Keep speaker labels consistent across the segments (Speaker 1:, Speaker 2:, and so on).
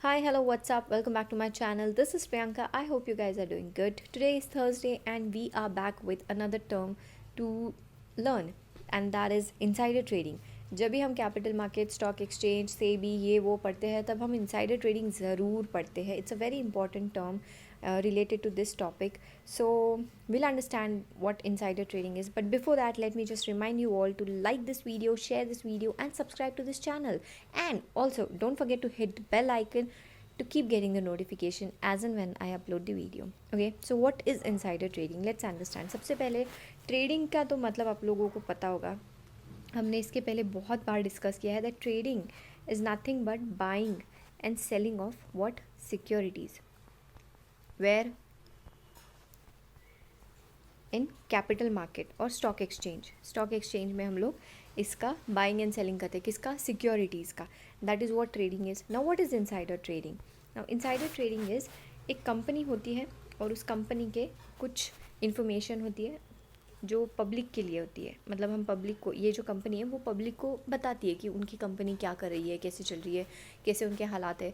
Speaker 1: Hi, hello, what's up? Welcome back to my channel. This is Priyanka. I hope you guys are doing good. Today is Thursday and we are back with another term to learn, and that is insider trading. जब भी हम capital market, stock exchange से भी ये वो पढ़ते हैं तब हम इंसाइडर ट्रेडिंग ज़रूर पढ़ते हैं. It's a very important term related to this topic. So we'll understand what insider trading is. But before that, let me just remind you all to like this video, share this video, and subscribe to this channel. And also, don't forget to hit the bell icon to keep getting the notification as and when I upload the video. Okay, so what is insider trading? Let's understand. सबसे पहले trading का तो मतलब आप लोगों को पता होगा, हमने इसके पहले बहुत बार डिस्कस किया है that trading is nothing but buying and selling of what securities where in capital market और स्टॉक एक्सचेंज में हम लोग इसका बाइंग एंड सेलिंग करते हैं. किसका? सिक्योरिटीज़ का. That is what trading is. Now what is insider trading? Now insider trading is, एक कंपनी होती है और उस कंपनी के कुछ इन्फॉर्मेशन होती है जो पब्लिक के लिए होती है. मतलब हम पब्लिक को, ये जो कंपनी है वो पब्लिक को बताती है कि उनकी कंपनी क्या कर रही है, कैसे चल रही है, कैसे उनके हालात है.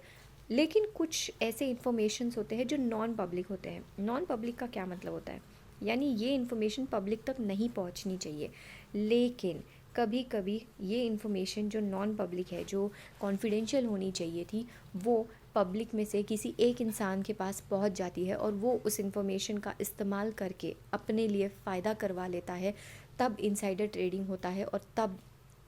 Speaker 1: लेकिन कुछ ऐसे इन्फॉर्मेशंस होते हैं जो नॉन पब्लिक होते हैं. नॉन पब्लिक का क्या मतलब होता है? यानी ये इन्फॉर्मेशन पब्लिक तक नहीं पहुंचनी चाहिए, लेकिन कभी कभी ये इन्फॉर्मेशन जो नॉन पब्लिक है, जो कॉन्फिडेंशियल होनी चाहिए थी, वो पब्लिक में से किसी एक इंसान के पास पहुंच जाती है और वो उस इन्फॉर्मेशन का इस्तेमाल करके अपने लिए फ़ायदा करवा लेता है. तब इनसाइडर ट्रेडिंग होता है और तब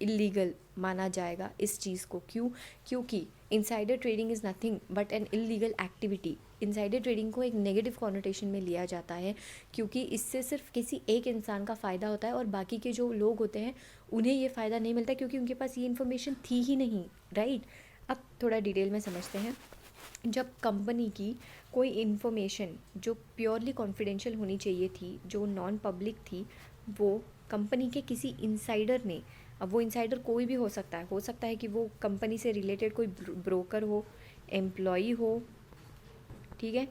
Speaker 1: इलीगल माना जाएगा इस चीज़ को. क्यों? क्योंकि insider trading is nothing but an illegal activity. Insider trading को एक नेगेटिव कॉनोटेशन में लिया जाता है क्योंकि इससे सिर्फ किसी एक इंसान का फ़ायदा होता है और बाकी के जो लोग होते हैं उन्हें ये फ़ायदा नहीं मिलता क्योंकि उनके पास ये इन्फॉर्मेशन थी ही नहीं. राइट. अब थोड़ा डिटेल में समझते हैं. जब कंपनी की कोई इन्फॉर्मेशन जो प्योरली कॉन्फिडेंशियल होनी चाहिए थी, जो नॉन पब्लिक थी, वो कंपनी के किसी इंसाइडर ने, अब वो इंसाइडर कोई भी हो सकता है कि वो कंपनी से रिलेटेड कोई ब्रोकर हो, एम्प्लॉई हो, ठीक है,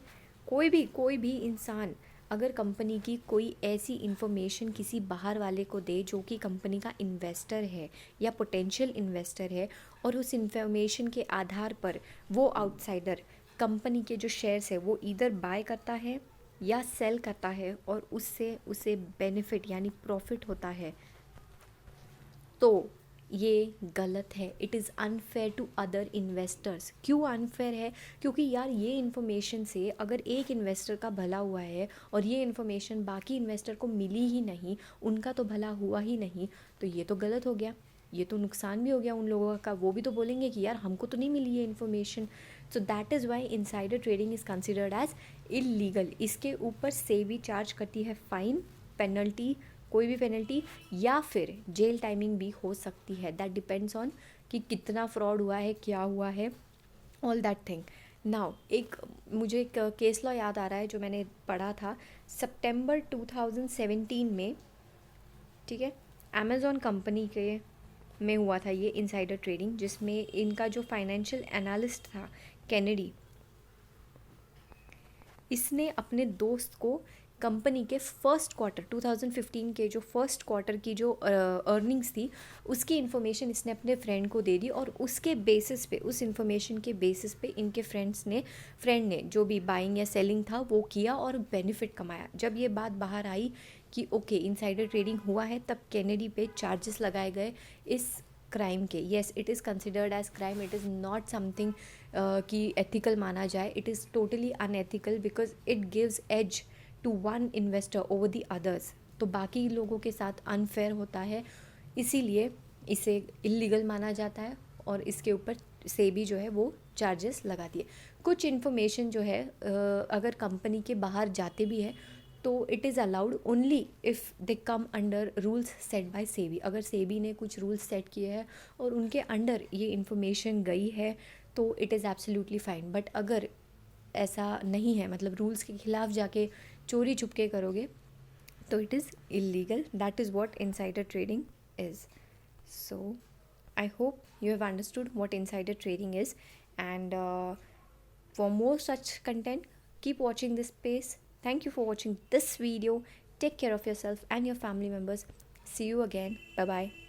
Speaker 1: कोई भी इंसान अगर कंपनी की कोई ऐसी इन्फॉर्मेशन किसी बाहर वाले को दे जो कि कंपनी का इन्वेस्टर है या पोटेंशियल इन्वेस्टर है, और उस इन्फॉर्मेशन के आधार पर वो आउटसाइडर कंपनी के जो शेयर्स है वो इधर बाय करता है या सेल करता है और उससे उसे बेनिफिट यानी प्रॉफिट होता है, तो ये गलत है. It is unfair to other investors. क्यों अनफेयर है? क्योंकि यार ये इन्फॉर्मेशन से अगर एक इन्वेस्टर का भला हुआ है और ये इन्फॉर्मेशन बाकी इन्वेस्टर को मिली ही नहीं, उनका तो भला हुआ ही नहीं, तो ये तो गलत हो गया. ये तो नुकसान भी हो गया उन लोगों का. वो भी तो बोलेंगे कि यार हमको तो नहीं मिली ये information. So that is why insider trading is considered as illegal. इसके ऊपर सेबी चार्ज करती है फाइन, पेनल्टी, कोई भी पेनल्टी, या फिर जेल टाइमिंग भी हो सकती है. दैट डिपेंड्स ऑन कि कितना फ्रॉड हुआ है, क्या हुआ है, ऑल दैट थिंग. नाउ मुझे एक केस लॉ याद आ रहा है जो मैंने पढ़ा था सितंबर 2017 में. ठीक है, अमेज़ॉन कंपनी के में हुआ था ये इनसाइडर ट्रेडिंग, जिसमें इनका जो फाइनेंशियल एनालिस्ट था कैनेडी, इसने अपने दोस्त को कंपनी के फर्स्ट क्वार्टर 2015 के जो फर्स्ट क्वार्टर की जो अर्निंग्स थी उसकी इन्फॉर्मेशन इसने अपने फ्रेंड को दे दी और उसके बेसिस पे, उस इन्फॉर्मेशन के बेसिस पे इनके फ्रेंड ने जो भी बाइंग या सेलिंग था वो किया और बेनिफिट कमाया. जब ये बात बाहर आई कि ओके इनसाइडर ट्रेडिंग हुआ है, तब कैनेडी पे चार्जेस लगाए गए इस क्राइम के. Yes, it is considered as crime. It is not something कि एथिकल माना जाए. It is totally unethical because it gives edge to one investor over the others. तो बाकी लोगों के साथ अनफेयर होता है, इसीलिए इसे इलीगल माना जाता है और इसके ऊपर सेबी जो है वो चार्जेस लगाती है. कुछ इन्फॉर्मेशन जो है अगर कंपनी के बाहर जाते भी है तो it is allowed only if they come under rules set by SEBI. अगर सेबी ने कुछ रूल्स सेट किए हैं और उनके अंडर ये इन्फॉर्मेशन गई है तो it is absolutely fine. But अगर ऐसा नहीं है, मतलब रूल्स के खिलाफ जाके चोरी छुपके करोगे, तो it is illegal. That is what insider trading is. So I hope you have understood what insider trading is, and for more such content, keep watching this space. Thank you for watching this video. Take care of yourself and your family members. See you again. Bye bye.